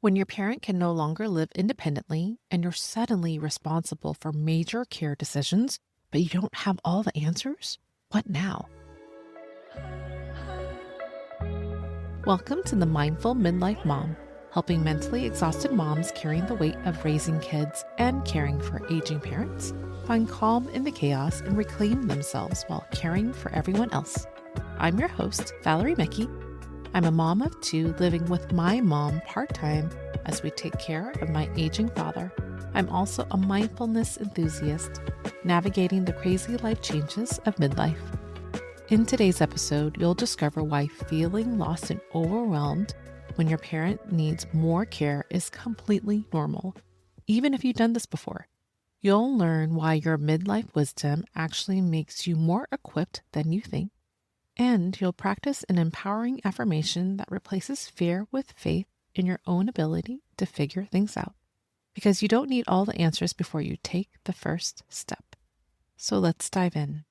When your parent can no longer live independently and you're suddenly responsible for major care decisions, but you don't have all the answers, what now? Welcome to the Mindful Midlife Mom, helping mentally exhausted moms carrying the weight of raising kids and caring for aging parents find calm in the chaos and reclaim themselves while caring for everyone else. I'm your host, Valerie. I'm a mom of two living with my mom part-time as we take care of my aging father. I'm also a mindfulness enthusiast, navigating the crazy life changes of midlife. In today's episode, you'll discover why feeling lost and overwhelmed when your parent needs more care is completely normal, even if you've done this before. You'll learn why your midlife wisdom actually makes you more equipped than you think. And you'll practice an empowering affirmation that replaces fear with faith in your own ability to figure things out. Because you don't need all the answers before you take the first step. So let's dive in.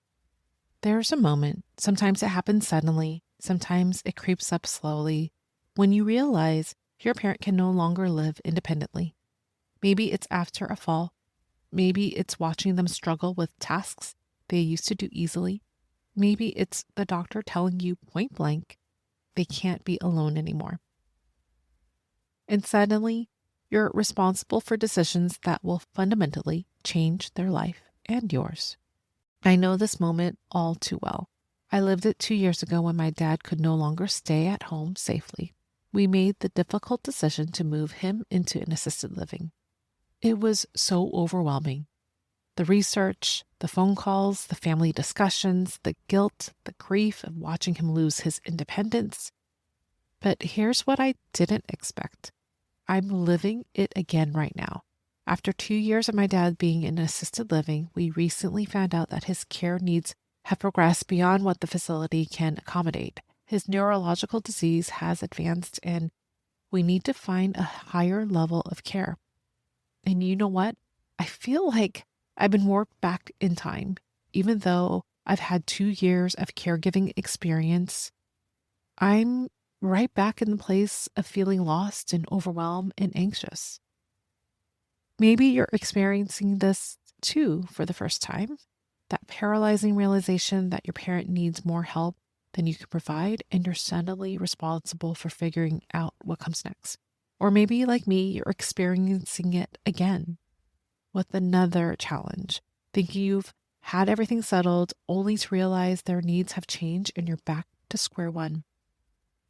There's a moment, sometimes it happens suddenly, sometimes it creeps up slowly, when you realize your parent can no longer live independently. Maybe it's after a fall. Maybe it's watching them struggle with tasks they used to do easily. Maybe it's the doctor telling you point blank they can't be alone anymore. And suddenly, you're responsible for decisions that will fundamentally change their life and yours. I know this moment all too well. I lived it 2 years ago when my dad could no longer stay at home safely. We made the difficult decision to move him into an assisted living. It was so overwhelming. The research, the phone calls, the family discussions, the guilt, the grief of watching him lose his independence. But here's what I didn't expect. I'm living it again right now. After 2 years of my dad being in assisted living, we recently found out that his care needs have progressed beyond what the facility can accommodate. His neurological disease has advanced and we need to find a higher level of care. And you know what? I feel like I've been warped back in time. Even though I've had 2 years of caregiving experience, I'm right back in the place of feeling lost and overwhelmed and anxious. Maybe you're experiencing this too for the first time, that paralyzing realization that your parent needs more help than you can provide, and you're suddenly responsible for figuring out what comes next. Or maybe, like me, you're experiencing it again with another challenge, thinking you've had everything settled only to realize their needs have changed and you're back to square one.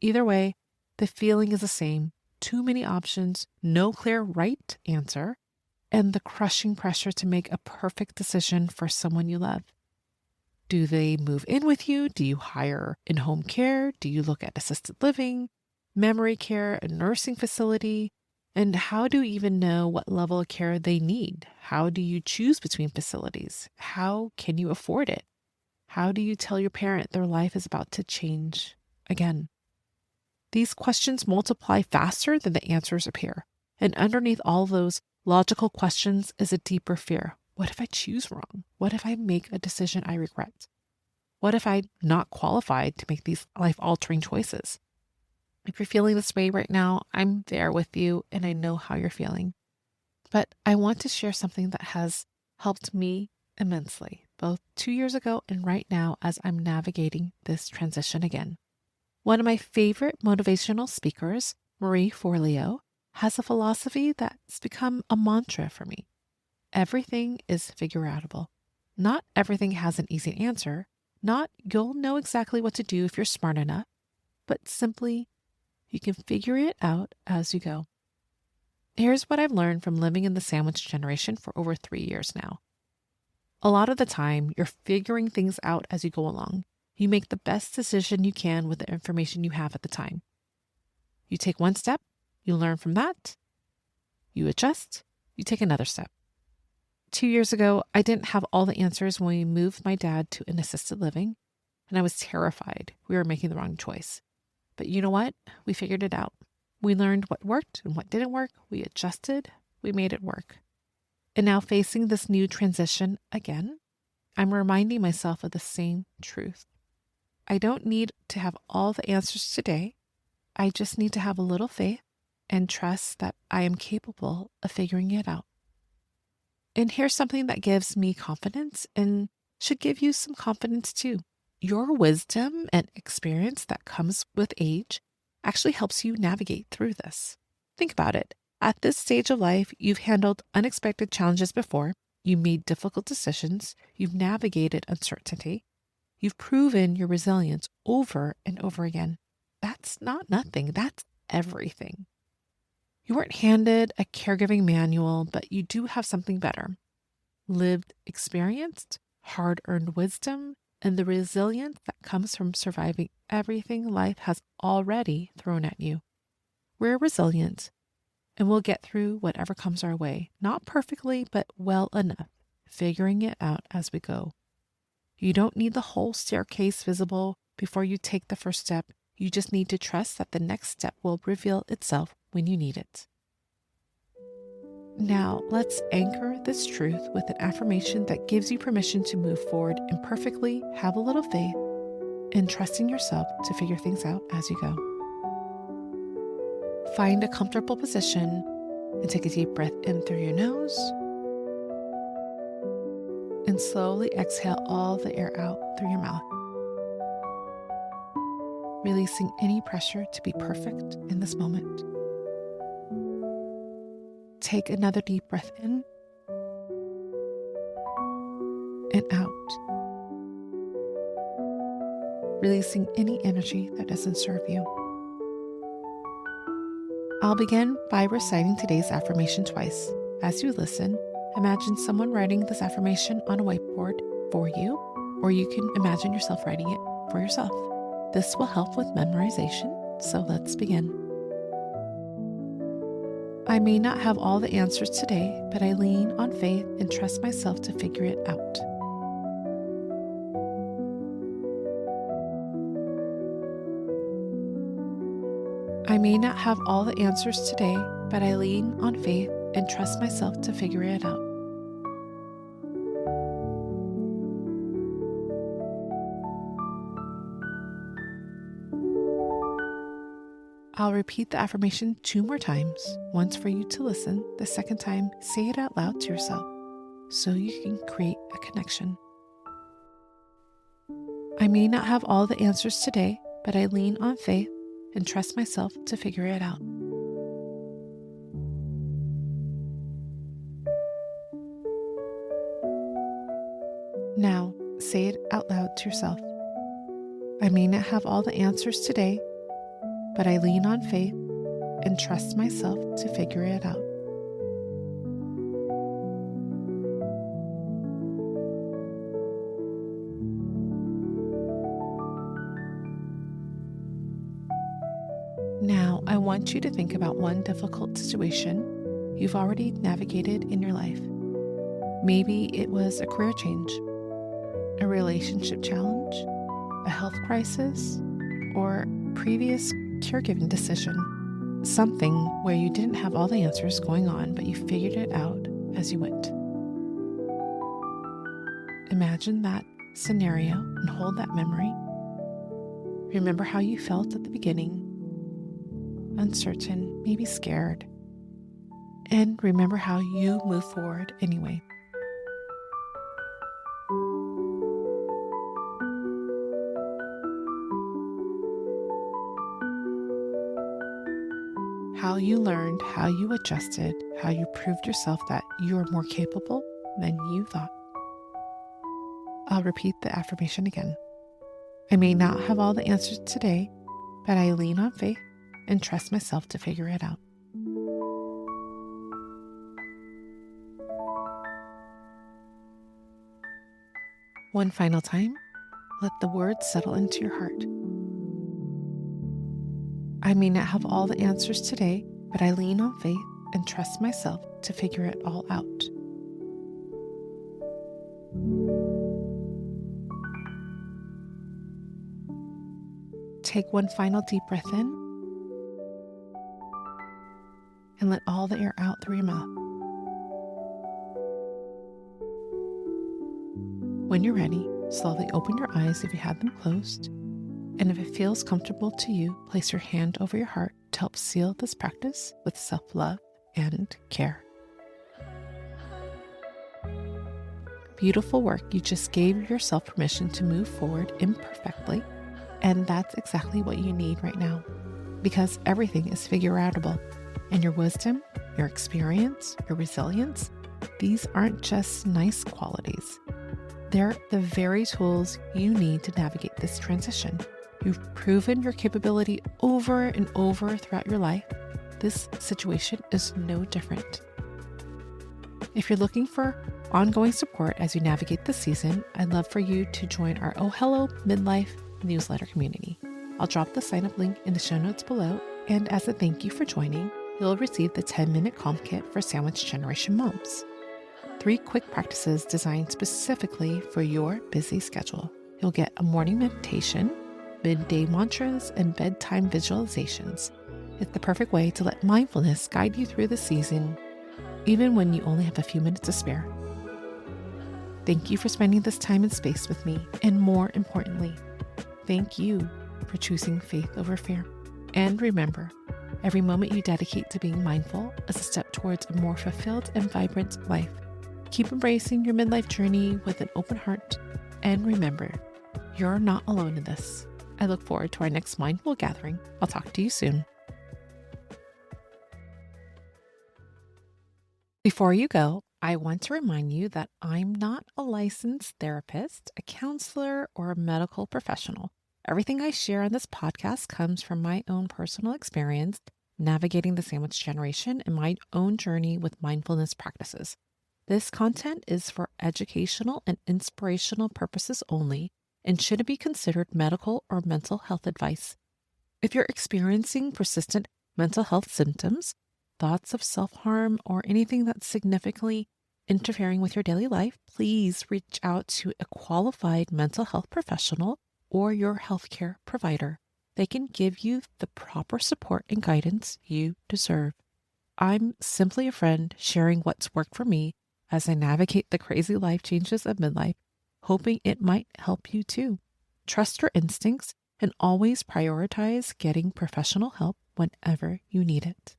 Either way, the feeling is the same. Too many options, no clear right answer, and the crushing pressure to make a perfect decision for someone you love. Do they move in with you? Do you hire in-home care? Do you look at assisted living, memory care, a nursing facility? And how do you even know what level of care they need? How do you choose between facilities? How can you afford it? How do you tell your parent their life is about to change again? These questions multiply faster than the answers appear. And underneath all those logical questions is a deeper fear. What if I choose wrong? What if I make a decision I regret? What if I'm not qualified to make these life-altering choices? If you're feeling this way right now, I'm there with you and I know how you're feeling. But I want to share something that has helped me immensely, both 2 years ago and right now as I'm navigating this transition again. One of my favorite motivational speakers, Marie Farleo, has a philosophy that's become a mantra for me. Everything is figureoutable. Not everything has an easy answer. Not you'll know exactly what to do if you're smart enough, but simply you can figure it out as you go. Here's what I've learned from living in the sandwich generation for over 3 years now. A lot of the time, you're figuring things out as you go along. You make the best decision you can with the information you have at the time. You take one step, you learn from that, you adjust, you take another step. 2 years ago, I didn't have all the answers when we moved my dad to an assisted living, and I was terrified we were making the wrong choice. But you know what? We figured it out. We learned what worked and what didn't work. We adjusted. We made it work. And now facing this new transition again, I'm reminding myself of the same truth. I don't need to have all the answers today. I just need to have a little faith and trust that I am capable of figuring it out. And here's something that gives me confidence and should give you some confidence too. Your wisdom and experience that comes with age actually helps you navigate through this. Think about it. At this stage of life, you've handled unexpected challenges before. You made difficult decisions. You've navigated uncertainty. You've proven your resilience over and over again. That's not nothing. That's everything. You weren't handed a caregiving manual, but you do have something better. Lived experience, hard-earned wisdom, and the resilience that comes from surviving everything life has already thrown at you. We're resilient, and we'll get through whatever comes our way. Not perfectly, but well enough, figuring it out as we go. You don't need the whole staircase visible before you take the first step. You just need to trust that the next step will reveal itself when you need it. Now, let's anchor this truth with an affirmation that gives you permission to move forward imperfectly, have a little faith, and trusting yourself to figure things out as you go. Find a comfortable position and take a deep breath in through your nose. And slowly exhale all the air out through your mouth, releasing any pressure to be perfect in this moment. Take another deep breath in and out, releasing any energy that doesn't serve you. I'll begin by reciting today's affirmation twice. As you listen, imagine someone writing this affirmation on a whiteboard for you, or you can imagine yourself writing it for yourself. This will help with memorization, so let's begin. I may not have all the answers today, but I lean on faith and trust myself to figure it out. I may not have all the answers today, but I lean on faith and trust myself to figure it out. I'll repeat the affirmation 2 more times, once for you to listen, the second time, say it out loud to yourself so you can create a connection. I may not have all the answers today, but I lean on faith and trust myself to figure it out. Now, say it out loud to yourself. I may not have all the answers today, but I lean on faith and trust myself to figure it out. Now, I want you to think about one difficult situation you've already navigated in your life. Maybe it was a career change, a relationship challenge, a health crisis, or previous caregiving decision, something where you didn't have all the answers going on, but you figured it out as you went. Imagine that scenario and hold that memory. Remember how you felt at the beginning, uncertain, maybe scared, and remember how you move forward anyway. How you learned, how you adjusted, how you proved yourself that you are more capable than you thought. I'll repeat the affirmation again. I may not have all the answers today, but I lean on faith and trust myself to figure it out. One final time, let the words settle into your heart. I may not have all the answers today, but I lean on faith and trust myself to figure it all out. Take one final deep breath in and let all the air out through your mouth. When you're ready, slowly open your eyes if you had them closed. And if it feels comfortable to you, place your hand over your heart to help seal this practice with self-love and care. Beautiful work. You just gave yourself permission to move forward imperfectly, and that's exactly what you need right now, because everything is figureoutable, and your wisdom, your experience, your resilience, these aren't just nice qualities. They're the very tools you need to navigate this transition. You've proven your capability over and over throughout your life. This situation is no different. If you're looking for ongoing support as you navigate the season, I'd love for you to join our Oh Hello Midlife newsletter community. I'll drop the sign-up link in the show notes below, and as a thank you for joining, you'll receive the 10-minute calm kit for sandwich generation moms. 3 quick practices designed specifically for your busy schedule. You'll get a morning meditation, midday mantras, and bedtime visualizations. It's the perfect way to let mindfulness guide you through the season, even when you only have a few minutes to spare. Thank you for spending this time and space with me, and more importantly, thank you for choosing faith over fear. And remember, every moment you dedicate to being mindful is a step towards a more fulfilled and vibrant life. Keep embracing your midlife journey with an open heart, and remember, you're not alone in this. I look forward to our next mindful gathering. I'll talk to you soon. Before you go, I want to remind you that I'm not a licensed therapist, a counselor, or a medical professional. Everything I share on this podcast comes from my own personal experience navigating the sandwich generation and my own journey with mindfulness practices. This content is for educational and inspirational purposes only and shouldn't be considered medical or mental health advice. If you're experiencing persistent mental health symptoms, thoughts of self-harm, or anything that's significantly interfering with your daily life, please reach out to a qualified mental health professional or your healthcare provider. They can give you the proper support and guidance you deserve. I'm simply a friend sharing what's worked for me as I navigate the crazy life changes of midlife, hoping it might help you too. Trust your instincts and always prioritize getting professional help whenever you need it.